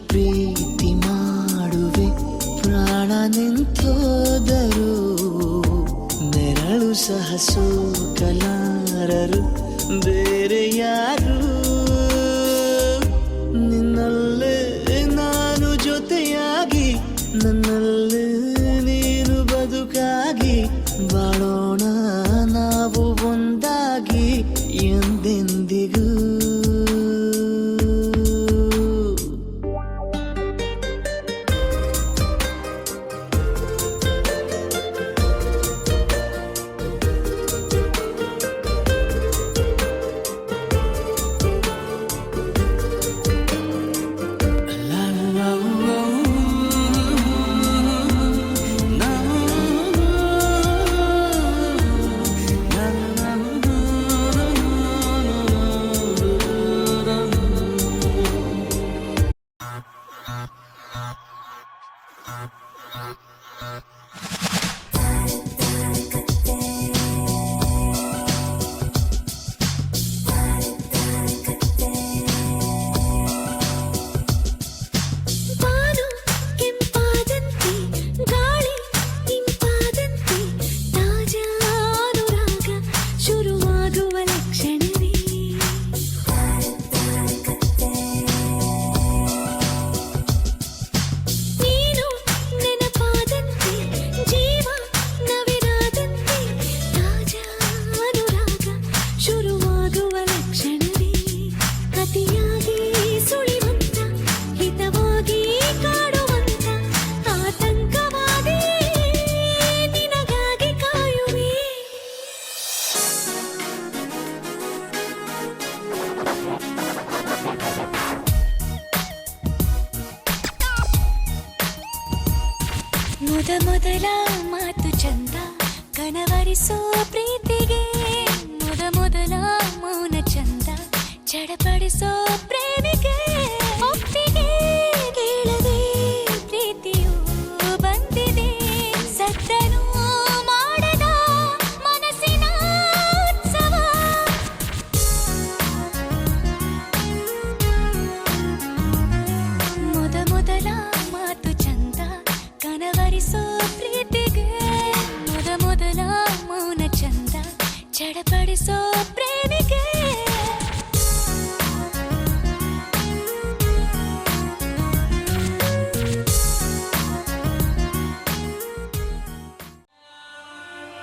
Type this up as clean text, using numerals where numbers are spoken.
ಪ್ರೀತಿ ಮಾಡುವೆ ಪ್ರಾಣ ನಿಂತೋದರು ನೆರಳು ಸಹ ಸೋಕಲಾರರು ಬೇರೆ ಯಾರು ನಿನ್ನಲ್ಲೇ ನಾನು ಜೊತೆಯಾಗಿ ನನ್ನಲ್ಲೇ ನೀನು ಬದುಕಾಗಿ ಬಾಳೋಣ ನಾವು ಒಂದಾಗಿ ಎಂದೆಂದಿಗೂ ಮೊದಲ ಮಾತು ಚಂದ ಕನವರಿಸೋ ಪ್ರೀತಿಗೆ ಮೊದಲ ಮೌನ ಚಂದ ಚಡಪಡಿಸೋ ಪ್ರೇಮಿಗೆ ಒಪ್ಪಿಗೆ ಕೇಳದೆ ಪ್ರೀತಿಯು ಬಂದಿದೆ ಸತ್ತನು ಮಾಡದ ಮನಸ್ಸಿನ ಉತ್ಸವ ಮೊದಲ ಮಾತು ಚಂದ ಕನವರಿಸೋ ಪ್ರೀತಿಗೆ ಮೊದಲ ಮೌನ ಚಂದ ಚಡಪಡಿಸೋ